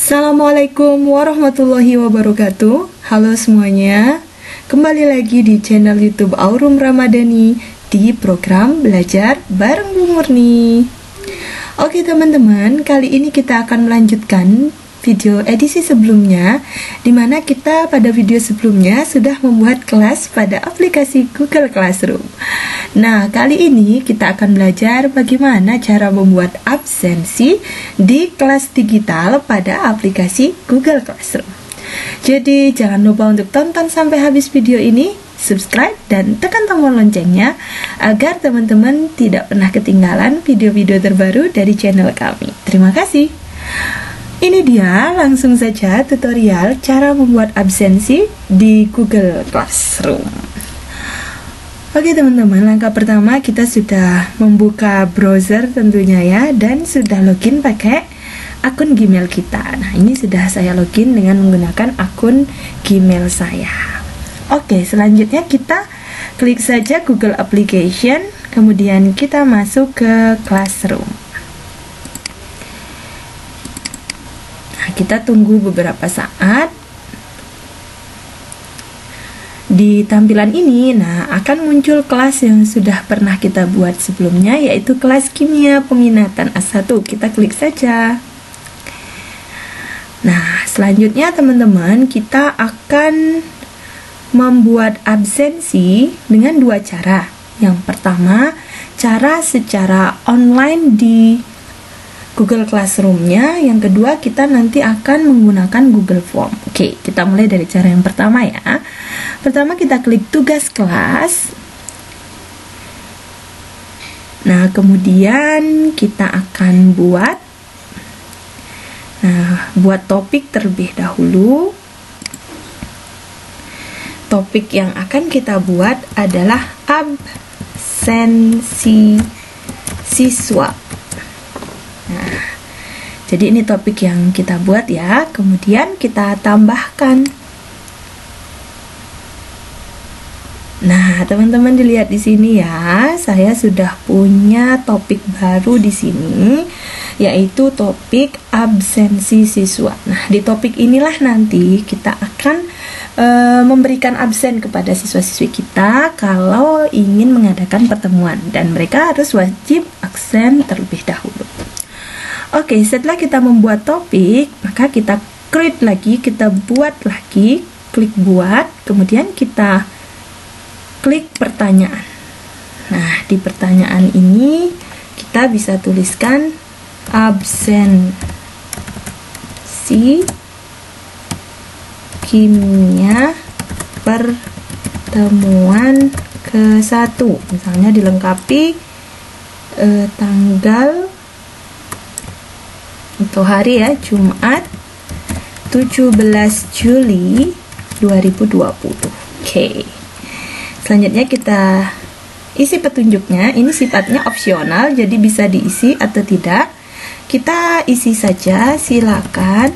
Assalamualaikum warahmatullahi wabarakatuh. Halo semuanya, kembali lagi di channel YouTube Aurum Ramadhani di program Belajar Bareng Bu Murni. Oke teman-teman, kali ini kita akan melanjutkan video edisi sebelumnya, dimana kita pada video sebelumnya sudah membuat kelas pada aplikasi Google Classroom. Nah, kali ini kita akan belajar bagaimana cara membuat absensi di kelas digital pada aplikasi Google Classroom. Jadi jangan lupa untuk tonton sampai habis video ini, subscribe dan tekan tombol loncengnya agar teman-teman tidak pernah ketinggalan video-video terbaru dari channel kami. Terima kasih. Ini dia langsung saja tutorial cara membuat absensi di Google Classroom. Oke teman-teman, langkah pertama kita sudah membuka browser tentunya ya, dan sudah login pakai akun Gmail kita. Nah, ini sudah saya login dengan menggunakan akun Gmail saya. Oke, selanjutnya kita klik saja Google Application, kemudian kita masuk ke Classroom. Nah, kita tunggu beberapa saat. Di tampilan ini, akan muncul kelas yang sudah pernah kita buat sebelumnya, yaitu kelas Kimia Peminatan A1. Kita klik saja. Nah, selanjutnya teman-teman, kita akan membuat absensi dengan dua cara. Yang pertama, cara secara online di Google Classroom-nya. Yang kedua, kita nanti akan menggunakan Google Form. Oke, kita mulai dari cara yang pertama ya. Pertama, kita klik tugas kelas. Nah, kemudian kita akan buat topik terlebih dahulu. Topik yang akan kita buat adalah absensi siswa. Nah, jadi ini topik yang kita buat ya. Kemudian kita tambahkan. Nah, teman-teman dilihat di sini ya, saya sudah punya topik baru di sini, yaitu topik absensi siswa. Nah, di topik inilah nanti kita akan memberikan absen kepada siswa-siswi kita kalau ingin mengadakan pertemuan, dan mereka harus wajib absen terlebih dahulu. Oke, setelah kita membuat topik, maka kita create lagi, kita buat lagi, klik buat, kemudian kita klik pertanyaan. Nah, di pertanyaan ini kita bisa tuliskan absensi kimia pertemuan ke-1. Misalnya dilengkapi tanggal atau hari ya, Jumat 17 Juli 2020. Oke. Selanjutnya kita isi petunjuknya. Ini sifatnya opsional, jadi bisa diisi atau tidak. Kita isi saja, silakan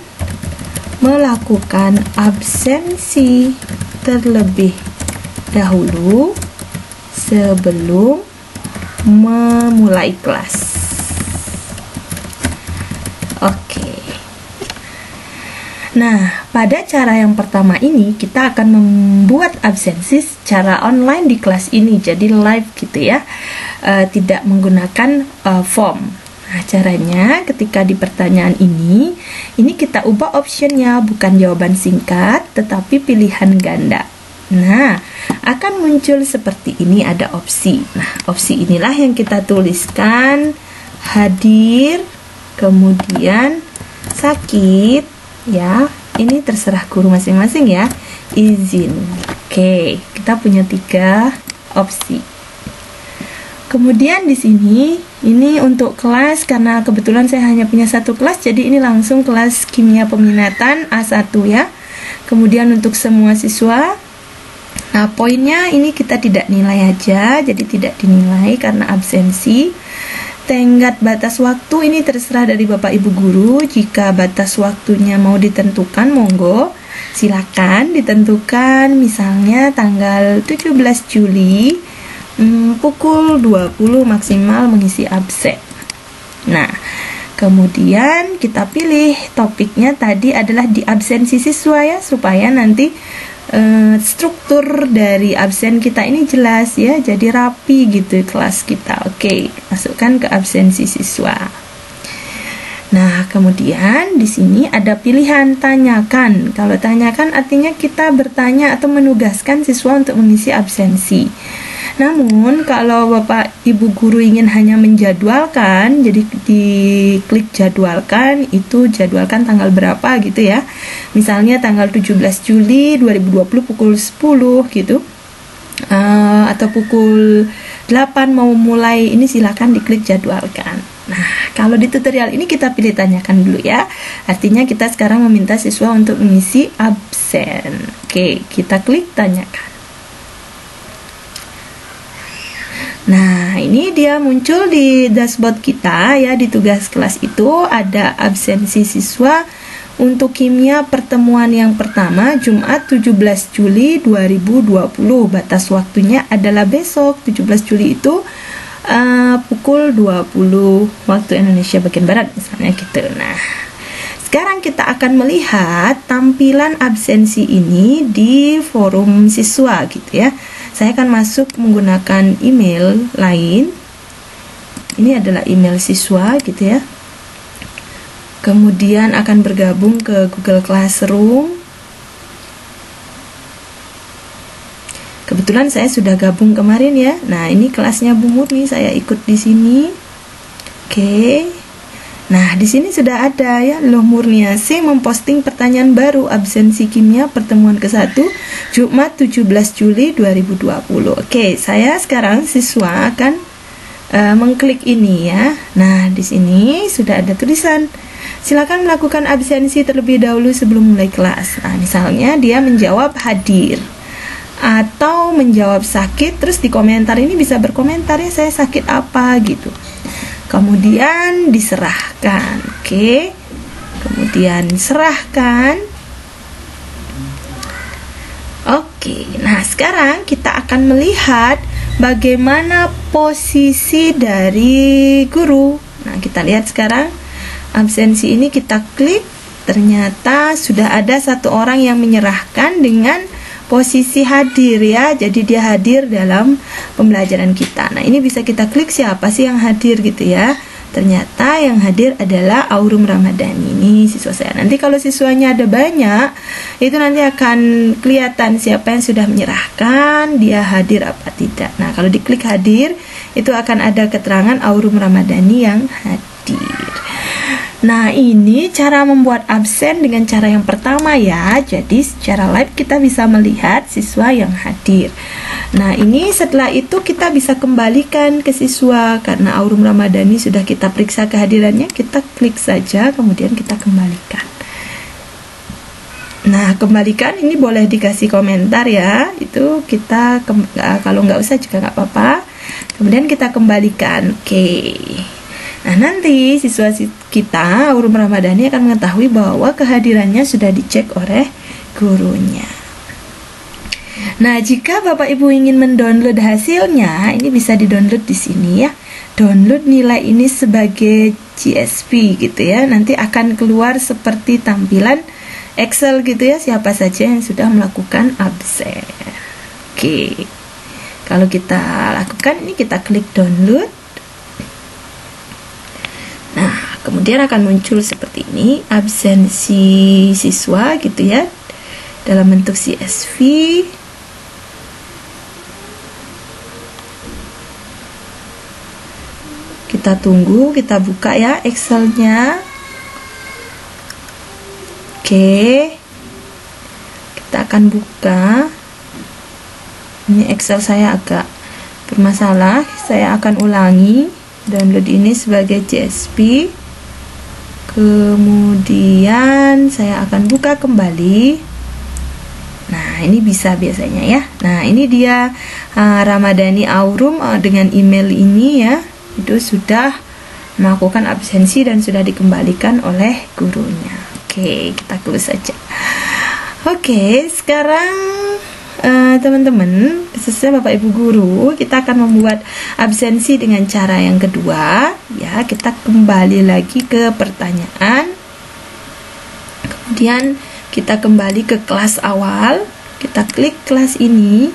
melakukan absensi terlebih dahulu sebelum memulai kelas. Oke. Nah, pada cara yang pertama ini kita akan membuat absensi secara online di kelas ini, jadi live gitu ya, tidak menggunakan form. Nah, caranya ketika di pertanyaan ini kita ubah optionnya, bukan jawaban singkat, tetapi pilihan ganda. Nah, akan muncul seperti ini, ada opsi. Nah, opsi inilah yang kita tuliskan, hadir, kemudian sakit, ya, ini terserah guru masing-masing ya, izin. Oke, kita punya 3 opsi. Kemudian di sini, ini untuk kelas, karena kebetulan saya hanya punya 1 kelas, jadi ini langsung kelas Kimia Peminatan A1 ya. Kemudian untuk semua siswa, nah poinnya ini kita tidak nilai aja, jadi tidak dinilai karena absensi. Tenggat batas waktu ini terserah dari Bapak Ibu Guru. Jika batas waktunya mau ditentukan, monggo silakan ditentukan, misalnya tanggal 17 Juli pukul 20 maksimal mengisi absen. Nah, Kemudian kita pilih topiknya tadi adalah di absensi siswa ya, supaya nanti struktur dari absen kita ini jelas ya, jadi rapi gitu kelas kita. Oke, masukkan ke absensi siswa. Nah, kemudian di sini ada pilihan tanyakan. Kalau tanyakan artinya kita bertanya atau menugaskan siswa untuk mengisi absensi. Namun, kalau Bapak Ibu guru ingin hanya menjadwalkan, jadi diklik jadwalkan, itu jadwalkan tanggal berapa gitu ya. Misalnya tanggal 17 Juli 2020 pukul 10 gitu. Atau pukul 8 mau mulai, ini silakan diklik jadwalkan. Nah, kalau di tutorial ini kita pilih tanyakan dulu ya. Artinya kita sekarang meminta siswa untuk mengisi absen. Oke, kita klik tanyakan. Nah, ini dia muncul di dashboard kita ya, di tugas kelas itu ada absensi siswa untuk kimia pertemuan yang pertama Jumat 17 Juli 2020. Batas waktunya adalah besok 17 Juli itu pukul 20 waktu Indonesia bagian Barat misalnya gitu. Nah, sekarang kita akan melihat tampilan absensi ini di forum siswa gitu ya. Saya akan masuk menggunakan email lain. Ini adalah email siswa gitu ya. Kemudian akan bergabung ke Google Classroom. Kebetulan saya sudah gabung kemarin ya. Nah, ini kelasnya Bu Murni, saya ikut di sini. Oke. Nah, di sini sudah ada ya, Loh Murniasi memposting pertanyaan baru absensi kimia pertemuan ke-1 Jumat 17 Juli 2020. Oke, saya sekarang siswa akan mengklik ini ya. Nah, di sini sudah ada tulisan silakan melakukan absensi terlebih dahulu sebelum mulai kelas. Nah, misalnya dia menjawab hadir atau menjawab sakit, terus di komentar ini bisa berkomentar ya, saya sakit apa gitu. Kemudian diserahkan. Oke. Kemudian serahkan. Oke. Nah, sekarang kita akan melihat bagaimana posisi dari guru. Nah, kita lihat sekarang absensi ini, kita klik, ternyata sudah ada satu orang yang menyerahkan dengan posisi hadir ya, jadi dia hadir dalam pembelajaran kita. Nah, ini bisa kita klik siapa sih yang hadir gitu ya. Ternyata yang hadir adalah Aurum Ramadhani, ini siswa saya. Nanti kalau siswanya ada banyak, itu nanti akan kelihatan siapa yang sudah menyerahkan, dia hadir apa tidak. Nah, kalau diklik hadir, itu akan ada keterangan Aurum Ramadhani yang hadir. Nah, ini cara membuat absen dengan cara yang pertama ya. Jadi secara live kita bisa melihat siswa yang hadir. Nah, ini setelah itu kita bisa kembalikan ke siswa karena Aurum Ramadhani sudah kita periksa kehadirannya. Kita klik saja, kemudian kita kembalikan. Nah, kembalikan ini boleh dikasih komentar ya. Itu kita kalau nggak usah juga nggak apa-apa. Kemudian kita kembalikan. Oke. Nah, nanti siswa kita Aurum Ramadhani akan mengetahui bahwa kehadirannya sudah dicek oleh gurunya. Nah, jika Bapak Ibu ingin mendownload hasilnya, ini bisa didownload di sini ya. Download nilai ini sebagai CSV gitu ya. Nanti akan keluar seperti tampilan Excel gitu ya, siapa saja yang sudah melakukan absen. Oke. Kalau kita lakukan ini, kita klik download. Nah, kemudian akan muncul seperti ini, absensi siswa gitu ya, dalam bentuk CSV. Kita tunggu, kita buka ya Excelnya. Oke, kita akan buka. Ini Excel saya agak bermasalah, saya akan ulangi. Download ini sebagai CSV. Kemudian saya akan buka kembali. Nah, ini bisa biasanya ya. Nah, ini dia Ramadhani Aurum dengan email ini ya. Itu sudah melakukan absensi dan sudah dikembalikan oleh gurunya. Oke, kita close saja. Oke, sekarang teman-teman, khususnya Bapak Ibu guru, kita akan membuat absensi dengan cara yang kedua. Ya, kita kembali lagi ke pertanyaan. Kemudian kita kembali ke kelas awal. Kita klik kelas ini.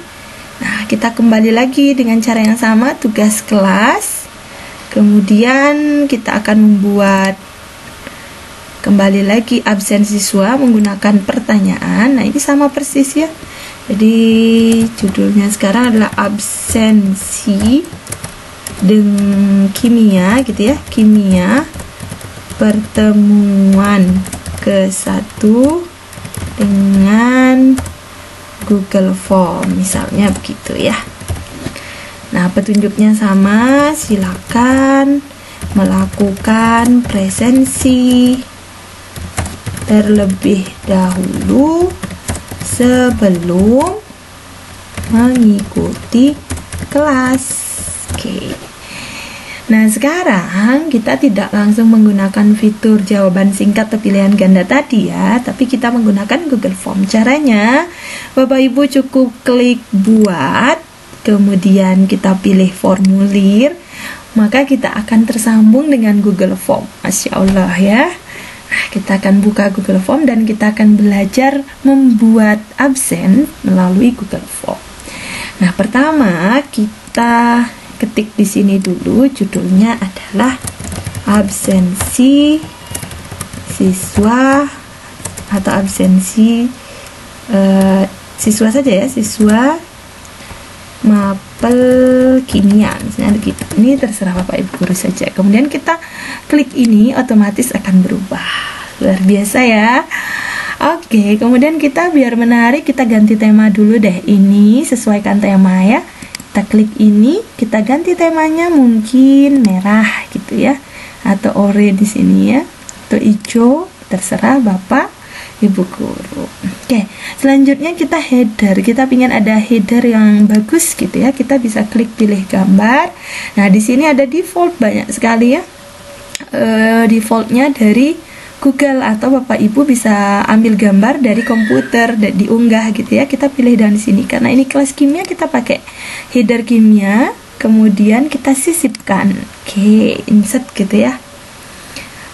Nah, kita kembali lagi dengan cara yang sama, tugas kelas. Kemudian kita akan membuat kembali lagi absen siswa menggunakan pertanyaan. Nah, ini sama persis ya. Jadi judulnya sekarang adalah absensi dengan kimia gitu ya, kimia pertemuan ke-1 dengan Google Form, misalnya begitu ya. Nah, petunjuknya sama, silakan melakukan presensi terlebih dahulu sebelum mengikuti kelas. Oke. Nah, sekarang kita tidak langsung menggunakan fitur jawaban singkat atau pilihan ganda tadi ya, tapi kita menggunakan Google Form. Caranya, Bapak Ibu cukup klik buat, kemudian kita pilih formulir, maka kita akan tersambung dengan Google Form. Masya Allah ya. Nah, kita akan buka Google Form dan kita akan belajar membuat absen melalui Google Form. Nah, pertama kita ketik di sini dulu, judulnya adalah absensi siswa atau absensi siswa saja ya, siswa mapel kimia, misalnya begitu. Ini terserah Bapak Ibu guru saja. Kemudian kita klik ini, otomatis akan berubah. Luar biasa ya. Oke, kemudian kita biar menarik, kita ganti tema dulu deh. Ini sesuaikan tema ya. Kita klik ini, kita ganti temanya mungkin merah gitu ya, atau orange di sini ya, atau hijau, terserah Bapak Ibu guru. Oke, selanjutnya kita header. Kita ingin ada header yang bagus gitu ya. Kita bisa klik pilih gambar. Nah, di sini ada default banyak sekali ya. Defaultnya dari Google, atau Bapak Ibu bisa ambil gambar dari komputer dan diunggah gitu ya. Kita pilih dari sini. Karena ini kelas kimia, kita pakai header kimia. Kemudian kita sisipkan. Oke, insert gitu ya.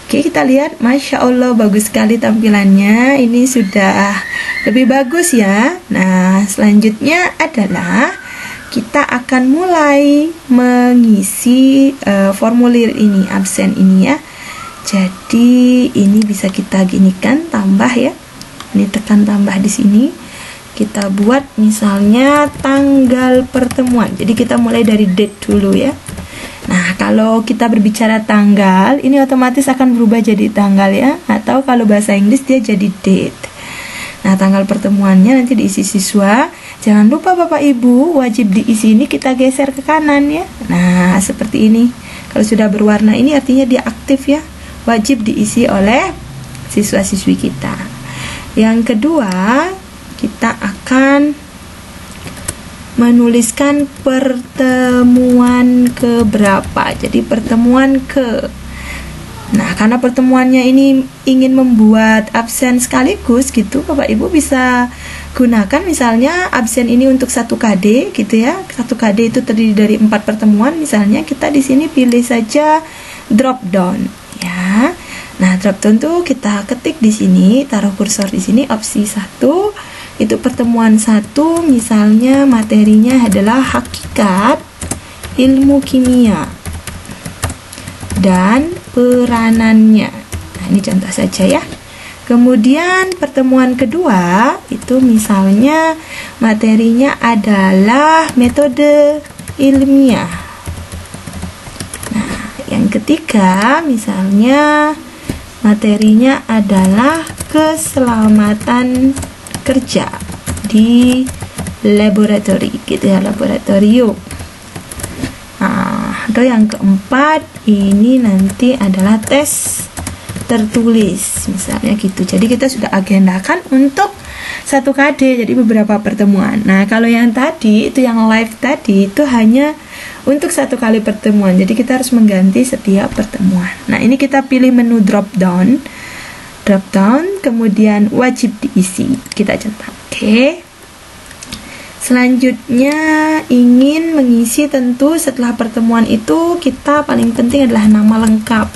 Oke, kita lihat, Masya Allah bagus sekali tampilannya. Ini sudah lebih bagus ya. Nah, selanjutnya adalah kita akan mulai mengisi formulir ini, absen ini ya. Jadi ini bisa kita ginikan, tambah ya. Ini tekan tambah di sini. Kita buat misalnya tanggal pertemuan. Jadi kita mulai dari date dulu ya. Nah, kalau kita berbicara tanggal, ini otomatis akan berubah jadi tanggal ya. Atau kalau bahasa Inggris dia jadi date. Nah, tanggal pertemuannya nanti diisi siswa. Jangan lupa Bapak Ibu, wajib diisi ini kita geser ke kanan ya. Nah, seperti ini. Kalau sudah berwarna ini artinya dia aktif ya. Wajib diisi oleh siswa-siswi kita. Yang kedua, kita akan menuliskan pertemuan ke berapa. Jadi pertemuan ke. Nah, karena pertemuannya ini ingin membuat absen sekaligus gitu, Bapak Ibu bisa gunakan misalnya absen ini untuk 1 KD gitu ya. 1 KD itu terdiri dari 4 pertemuan. Misalnya kita di sini pilih saja drop down ya. Nah, drop down tuh kita ketik di sini, taruh kursor di sini, opsi 1. Itu pertemuan 1, misalnya materinya adalah hakikat ilmu kimia dan peranannya. Nah, ini contoh saja ya. Kemudian pertemuan kedua itu misalnya materinya adalah metode ilmiah. Nah, yang ketiga misalnya materinya adalah keselamatan kerja di laboratori gitu ya, laboratorium. Nah, atau yang keempat ini nanti adalah tes tertulis misalnya gitu. Jadi kita sudah agendakan untuk 1 KD, jadi beberapa pertemuan. Nah, kalau yang tadi itu yang live tadi itu hanya untuk 1 kali pertemuan. Jadi kita harus mengganti setiap pertemuan. Nah, ini kita pilih menu drop down, kemudian wajib diisi. Kita centang. Oke. Selanjutnya ingin mengisi, tentu setelah pertemuan itu kita paling penting adalah nama lengkap.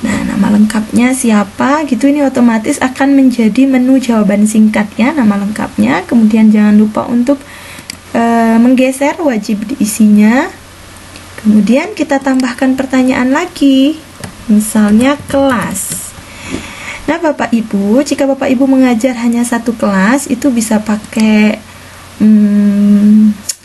Nah, nama lengkapnya siapa gitu, ini otomatis akan menjadi menu jawaban singkat ya, nama lengkapnya. Kemudian jangan lupa untuk menggeser, wajib diisinya. Kemudian kita tambahkan pertanyaan lagi, misalnya kelas. Nah, Bapak Ibu, jika Bapak Ibu mengajar hanya satu kelas, itu bisa pakai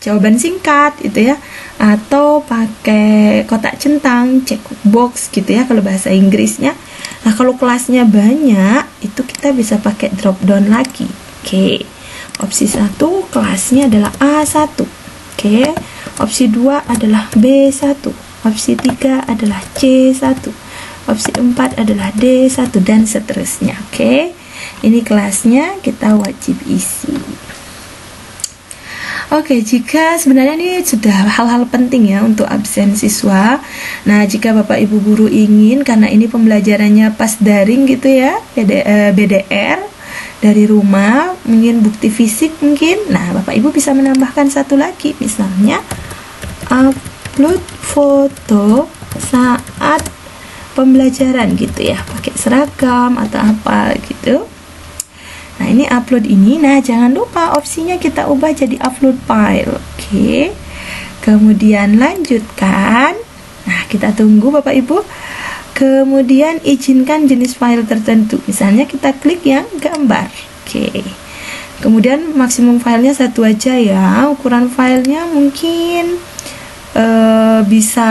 jawaban singkat gitu ya, atau pakai kotak centang, check box gitu ya kalau bahasa Inggrisnya. Nah, kalau kelasnya banyak, itu kita bisa pakai drop down lagi. Oke. Opsi 1 kelasnya adalah A1. Oke. Opsi 2 adalah B1. Opsi 3 adalah C1. Opsi 4 adalah D1 dan seterusnya. Oke. Ini kelasnya kita wajib isi. Oke, jika sebenarnya ini sudah hal-hal penting ya untuk absen siswa. Nah, jika Bapak Ibu guru ingin, karena ini pembelajarannya pas daring gitu ya, BDR dari rumah, ingin bukti fisik mungkin. Nah, Bapak Ibu bisa menambahkan satu lagi, misalnya upload foto saat pembelajaran gitu ya, pakai seragam atau apa gitu. Nah, ini upload ini. Nah, jangan lupa opsinya kita ubah jadi upload file. Oke. Kemudian lanjutkan. Nah, kita tunggu Bapak Ibu. Kemudian izinkan jenis file tertentu. Misalnya kita klik yang gambar. Oke. Kemudian maksimum filenya satu aja ya. Ukuran filenya mungkin bisa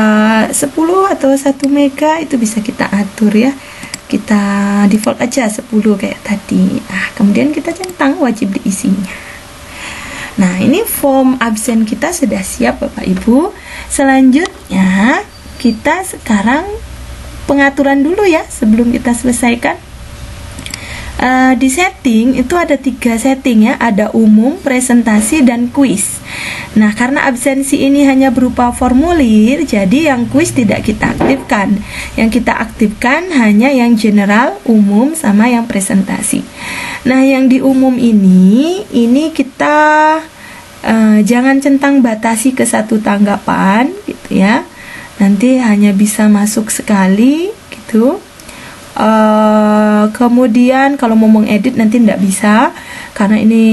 10 atau 1 mega, itu bisa kita atur ya. Kita default aja 10 kayak tadi. Nah, kemudian kita centang wajib diisinya. Nah, ini form absen kita sudah siap Bapak Ibu. Selanjutnya kita sekarang pengaturan dulu ya sebelum kita selesaikan. Di setting itu ada 3 setting ya, ada umum, presentasi, dan kuis. Nah, karena absensi ini hanya berupa formulir, jadi yang kuis tidak kita aktifkan. Yang kita aktifkan hanya yang general, umum, sama yang presentasi. Nah, yang di umum ini kita jangan centang batasi ke satu tanggapan gitu ya. Nanti hanya bisa masuk sekali gitu. Kemudian kalau mau mengedit nanti tidak bisa, karena ini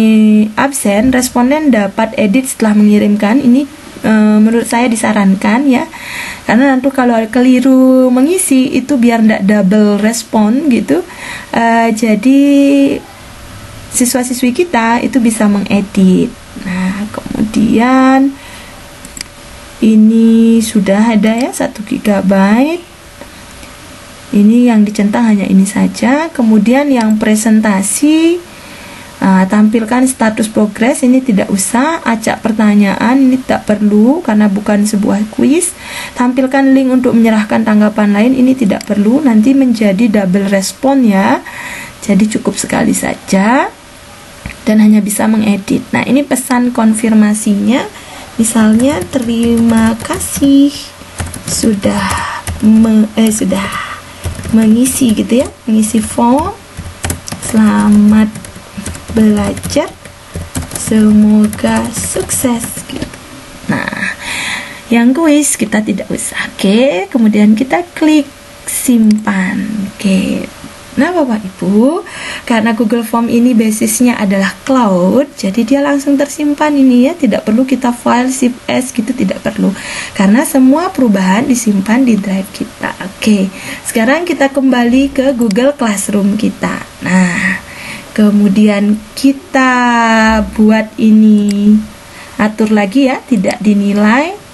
absen. Responden dapat edit setelah mengirimkan. Ini menurut saya disarankan ya, karena nanti kalau keliru mengisi itu biar tidak double respon gitu. Jadi siswa-siswi kita itu bisa mengedit. Nah, kemudian ini sudah ada ya 1 GB. Ini yang dicentang hanya ini saja. Kemudian yang presentasi, tampilkan status progres, ini tidak usah. Acak pertanyaan ini tidak perlu karena bukan sebuah kuis. Tampilkan link untuk menyerahkan tanggapan lain, ini tidak perlu, nanti menjadi double respon ya. Jadi cukup sekali saja dan hanya bisa mengedit. Nah, ini pesan konfirmasinya, misalnya terima kasih sudah mengisi gitu ya, mengisi form, selamat belajar, semoga sukses gitu. Nah, yang kuis kita tidak usah. Oke, kemudian kita klik simpan. Oke. Nah, Bapak Ibu, karena Google Form ini basisnya adalah cloud, jadi dia langsung tersimpan ini ya, tidak perlu kita file zip as gitu, tidak perlu, karena semua perubahan disimpan di drive kita. Oke, sekarang kita kembali ke Google Classroom kita. Nah, kemudian kita buat ini, atur lagi ya, tidak dinilai.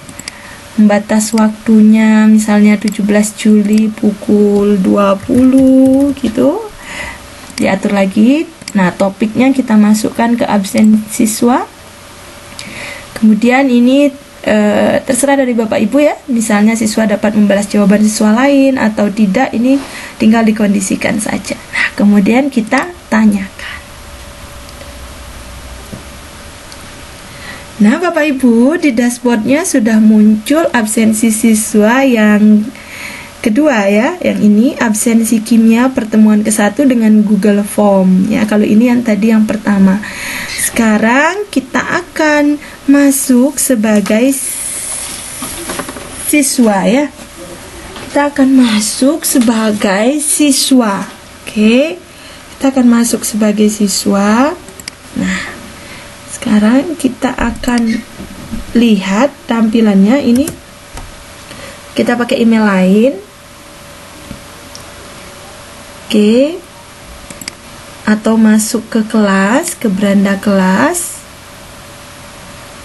Batas waktunya misalnya 17 Juli pukul 20 gitu, diatur lagi. Nah, topiknya kita masukkan ke absen siswa. Kemudian ini terserah dari Bapak Ibu ya, misalnya siswa dapat membalas jawaban siswa lain atau tidak, ini tinggal dikondisikan saja. Nah, kemudian kita tanyakan. Nah, Bapak Ibu, di dashboardnya sudah muncul absensi siswa yang kedua ya, yang ini absensi kimia pertemuan ke-1 dengan Google Form ya. Kalau ini yang tadi yang pertama. sekarang kita akan masuk sebagai siswa ya. Kita akan masuk sebagai siswa. Oke. Kita akan masuk sebagai siswa. Nah, sekarang kita akan lihat tampilannya ini. Kita pakai email lain. Oke. Atau masuk ke kelas, ke beranda kelas.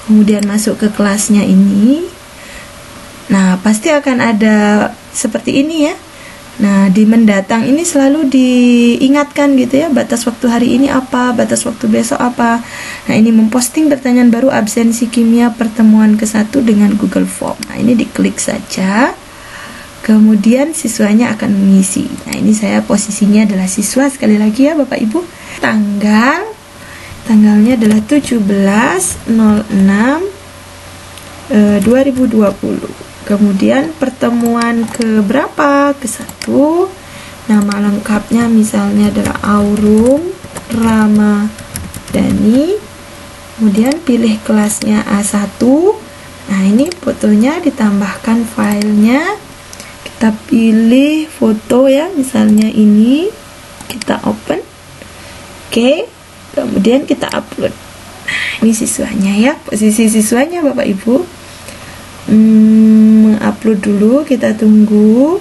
Kemudian masuk ke kelasnya ini. Nah, pasti akan ada seperti ini ya. Nah, di mendatang ini selalu diingatkan gitu ya, batas waktu hari ini apa, batas waktu besok apa. Nah, ini memposting pertanyaan baru absensi kimia pertemuan ke-1 dengan Google Form. Nah, ini diklik saja. Kemudian siswanya akan mengisi. Nah, ini saya posisinya adalah siswa sekali lagi ya Bapak Ibu. Tanggalnya adalah 17/06/2020. Kemudian pertemuan ke berapa? Ke-1. Nama lengkapnya misalnya adalah Aurum Ramadhani. Kemudian pilih kelasnya A1. Nah, ini fotonya ditambahkan filenya. Kita pilih foto ya, misalnya ini. Kita open. Oke. Kemudian kita upload. Nah, ini siswanya ya. Posisi siswanya Bapak Ibu. Upload dulu, kita tunggu.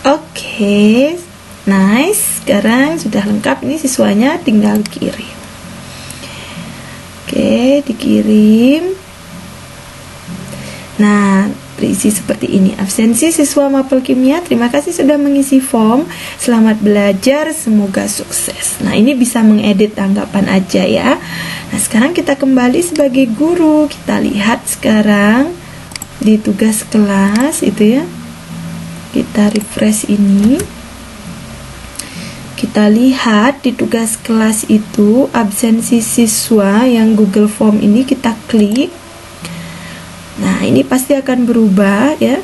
Oke, nice. Sekarang sudah lengkap, ini siswanya tinggal kirim. Oke, dikirim. Nah, berisi seperti ini. Absensi siswa mapel kimia, terima kasih sudah mengisi form. Selamat belajar, semoga sukses. Nah, ini bisa mengedit tanggapan aja ya. Nah, sekarang kita kembali sebagai guru. Kita lihat sekarang di tugas kelas itu ya. Kita refresh ini. Kita lihat di tugas kelas itu absensi siswa yang Google Form ini kita klik. Nah, ini pasti akan berubah ya.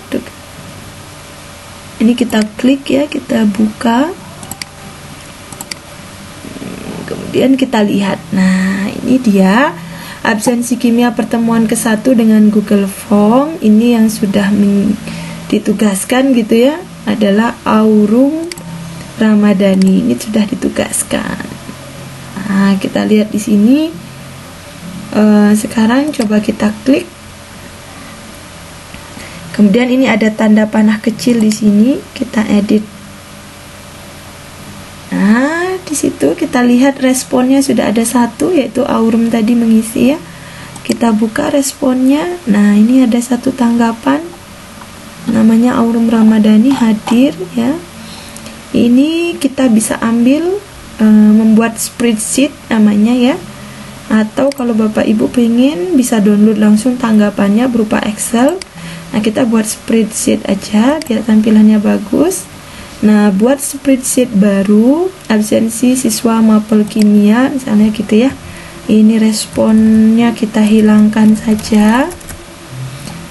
Ini kita klik ya, kita buka. Kemudian kita lihat. Nah, ini dia absensi kimia pertemuan ke-1 dengan Google Form. Ini yang sudah ditugaskan gitu ya, adalah Aurum Ramadhani. Ini sudah ditugaskan. Nah, kita lihat di sini. Sekarang coba kita klik. Kemudian ini ada tanda panah kecil di sini, kita edit. Nah, di situ kita lihat responnya sudah ada 1, yaitu Aurum tadi mengisi ya. Kita buka responnya. Nah, ini ada 1 tanggapan, namanya Aurum Ramadhani hadir ya. Ini kita bisa ambil, membuat spreadsheet namanya ya. Atau kalau Bapak Ibu pengen bisa download langsung tanggapannya berupa Excel. Nah, kita buat spreadsheet aja biar tampilannya bagus. Nah, buat spreadsheet baru absensi siswa mapel kimia misalnya gitu ya. Ini responnya kita hilangkan saja.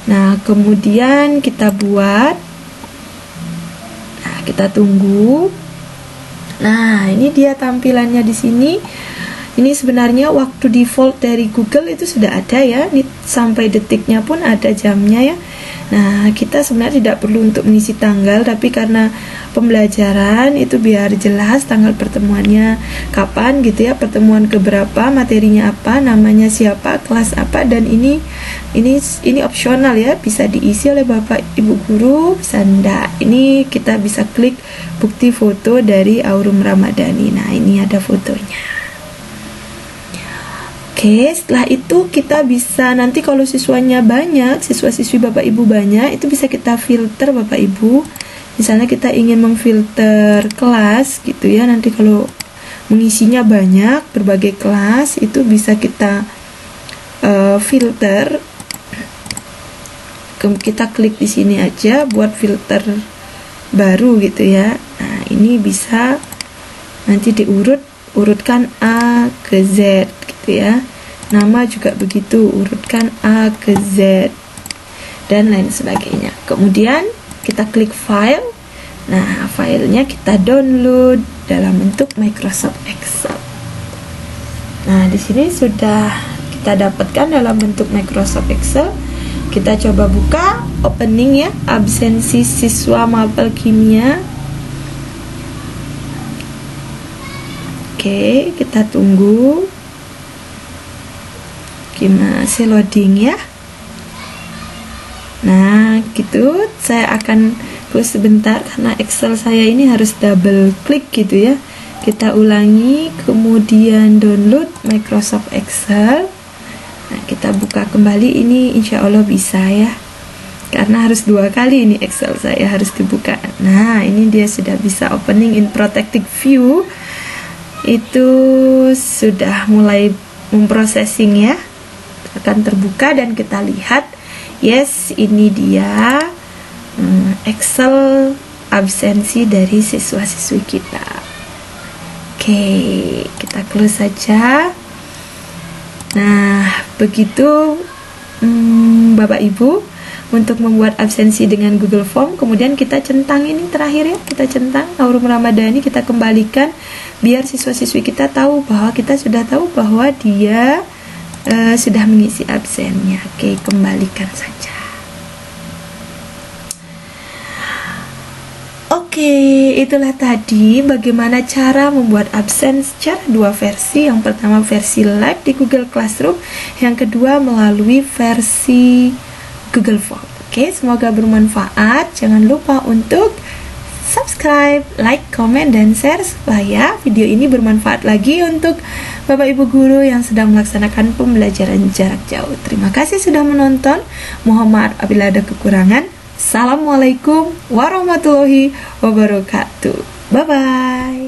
Nah, kemudian kita buat. Nah, kita tunggu. Nah, ini dia tampilannya di sini. Ini sebenarnya waktu default dari Google itu sudah ada ya. Ini sampai detiknya pun ada jamnya ya. Nah, kita sebenarnya tidak perlu untuk mengisi tanggal, tapi karena pembelajaran itu biar jelas tanggal pertemuannya kapan gitu ya, pertemuan keberapa, materinya apa, namanya siapa, kelas apa, dan ini opsional ya, bisa diisi oleh Bapak Ibu guru, bisa enggak. Ini kita bisa klik bukti foto dari Aurum Ramadhani. Nah, ini ada fotonya. Oke, setelah itu kita bisa nanti kalau siswanya banyak, siswa-siswi Bapak Ibu banyak, itu bisa kita filter Bapak Ibu. Misalnya kita ingin memfilter kelas gitu ya, nanti kalau mengisinya banyak, berbagai kelas, itu bisa kita filter. Kita klik di sini aja buat filter baru gitu ya. Nah, ini bisa nanti urutkan A ke Z gitu ya. Nama juga begitu, urutkan A ke Z dan lain sebagainya. Kemudian kita klik file. Nah, filenya kita download dalam bentuk Microsoft Excel. Nah, di sini sudah kita dapatkan dalam bentuk Microsoft Excel. Kita coba buka, opening ya, absensi siswa mapel kimia. Oke, kita tunggu. Masih loading ya. Nah, gitu. Saya akan close sebentar karena Excel saya ini harus double klik gitu ya. Kita ulangi, kemudian download Microsoft Excel. Nah, kita buka kembali, ini insya Allah bisa ya, karena harus 2 kali ini Excel saya harus dibuka. Nah, ini dia sudah bisa opening in protected view. Itu sudah mulai memprosesing ya, akan terbuka dan kita lihat. Yes, ini dia Excel absensi dari siswa-siswi kita. Oke, kita close saja. Nah, begitu Bapak Ibu untuk membuat absensi dengan Google Form. Kemudian kita centang ini terakhir ya, kita centang Aurum Ramadhani, kita kembalikan biar siswa-siswi kita tahu bahwa kita sudah tahu bahwa dia sudah mengisi absennya. Oke, kembalikan saja. Oke, itulah tadi bagaimana cara membuat absen secara 2 versi. Yang pertama versi live di Google Classroom, yang kedua melalui versi Google Form. Oke, semoga bermanfaat. Jangan lupa untuk subscribe, like, komen, dan share supaya video ini bermanfaat lagi untuk Bapak Ibu guru yang sedang melaksanakan pembelajaran jarak jauh. Terima kasih sudah menonton. Mohon maaf apabila ada kekurangan. Assalamualaikum warahmatullahi wabarakatuh. Bye-bye.